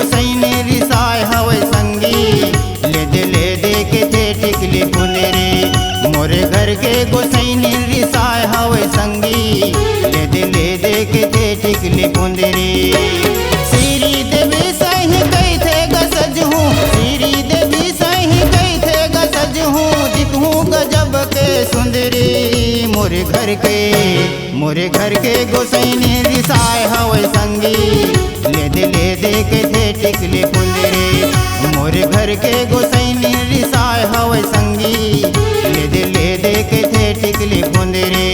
गोसाईने रिसाय हवे संगी, ले दे के थे टिकली पुंदरी। मोरे घर के गोसाईने रिसाय हवे संगी, ले दे के थे टिकली पुंदरी। श्री देवी सही गई थे गसज हूँ, श्री देवी सही गई थे गसज हूँ, दिखूँ गजब के सुंदरी। मोरे घर के गोसाईने रिसाय हवे संगी, ले दे के थे टिकली पुंदरी। मोरे घर के गोसाईने रिसाय हवे संगी, ले दे के थे टिकली पुंदरी।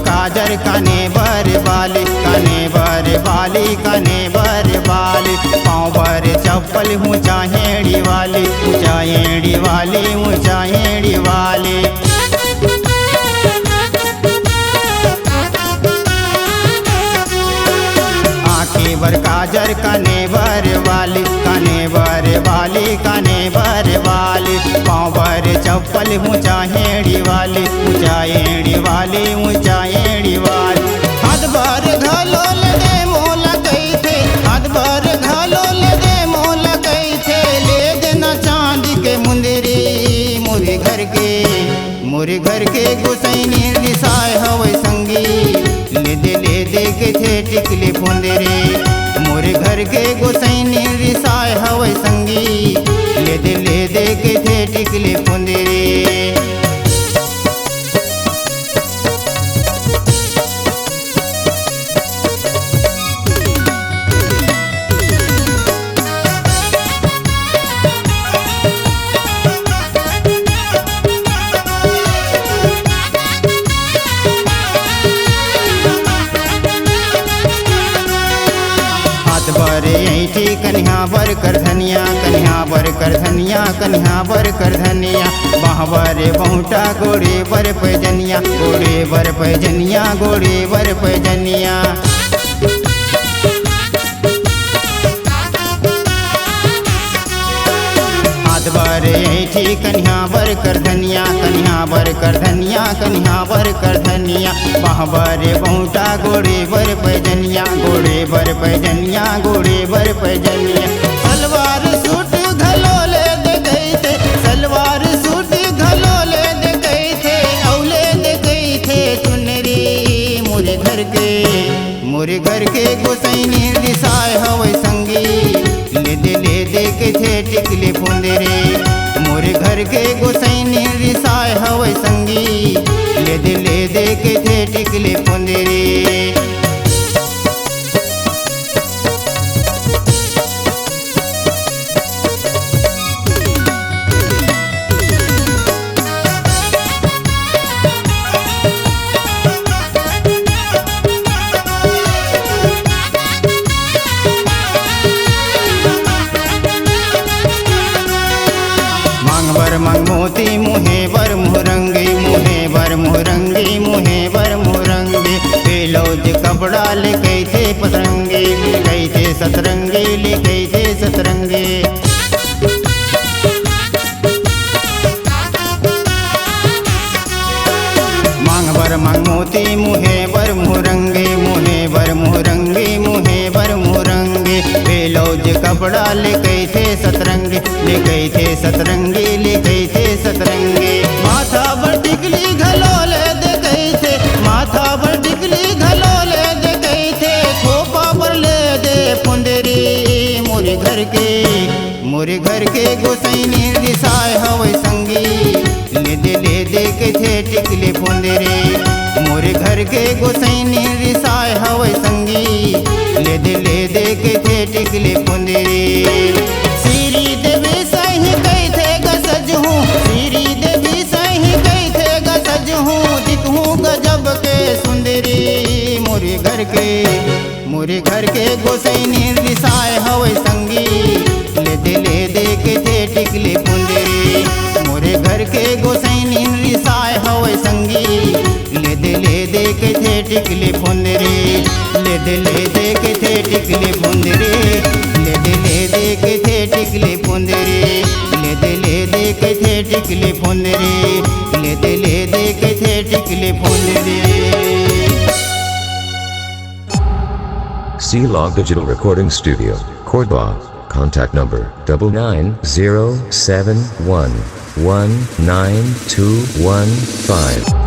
काजर कने बर बाली, कने बर बाली, कने बर बाली। पाँव बर चप्पल ऊँचा हेड़ी वाली, ऊँचा हेड़ी वाली, ऊँचा हेड़ी वाली। आँखें बर काजर कने बर वाली, कने बर वाली, कने बर वाली। पाँव बर चप्पल ऊँचा हेड़ी वाली, ऊँचा हेड़ी वाली, ऊँचा हेड़ी वाली। हाथ बार घालोल दे मोला गई थे, हाथ बार घालोल दे मोला गई थे, ले देना चांदी के मुंदरी। मोरे घर के गोसाईने रिसाय हवे संगी, ले दे के थे टिकली पुंदरी। मोरे घर के गोसाईने रिसाय हवे संगी, ले दे के थे टिकली पुंदरी। कन्हा बर कर धनिया, कन्हा बर कर धनिया, कन्हा बर कर धनिया। बाहबर बहुटा गोड़े बर पैजनिया, गोड़े बर पैजनिया, गोड़े बर पैजनिया। हाथ बर ऐठी कन्हा बर कर धनिया, कन्हा बर कर धनिया, कन्हा बर कर धनिया। बाहबर बहुटा गोड़े बर पैजनिया, गोड़े बर पैजनिया, गोड़े बर पैजनिया। सलवार सूट घलोले दे गई थे, सलवार सूट घलोले दे गई थे, औले दे गई थे चुनरी। मोरे घर के गोसाईने रिसाय हवे संगी, ले दे के थे टिकली पुंदरी। मोरे घर के गोसाईने रिसाय हवे संगी, ले दे के थे टिकली पुंदरी। मांग मोती मुहे बर मुहरंगी, मुहे बर मुहरंगी, मुहे बर मुहरंगी। बेलौज कपड़ा ले गई थे पतरंगी, ले गई थे सतरंगी, ले गई थे सतरंगी। मांग मोती मुहे बर मुहरंगी, मुहे बर मुहरंगी, मुहे बर मुहरंगी। बेलौज कपड़ा ले गई थे सतरंगी, ले गई थे सतरंगी, ले गई थे सतरंगी। माथा पर टिकली घलोले दे गई थे, माथा पर टिकली घलोले दे गई थे, खोपा पर ले दे पुंदरी। मोरे घर के गोसाईने रिसाय हवे संगी, ले दे के थे टिकली पुंदरी। मोरे घर के गोसाईने रिसाय हवे संगी, ले दे के थे टिकली पुंदरी। श्री देवी सही गई थे गसज हूँ, श्री देवी सही गई थे गसज हूँ, दिखूँ गजब के सुंदरी। मोरे घर के गोसाईने रिसाय हवे संगी, ले दे के थे टिकली पुंदरी। मोरे घर के गोसैनी रिसाय हवे संगी ले दे के थे टिकले फुंदरे ले दे के थे टिकले फुंदरे ले दे के थे टिकले फुंदरे ले दे के थे टिकले फुंदरे ले दे के थे टिकले फुंदरे। C-Log Digital Recording Studio, Cordoba. Contact number 9907119215.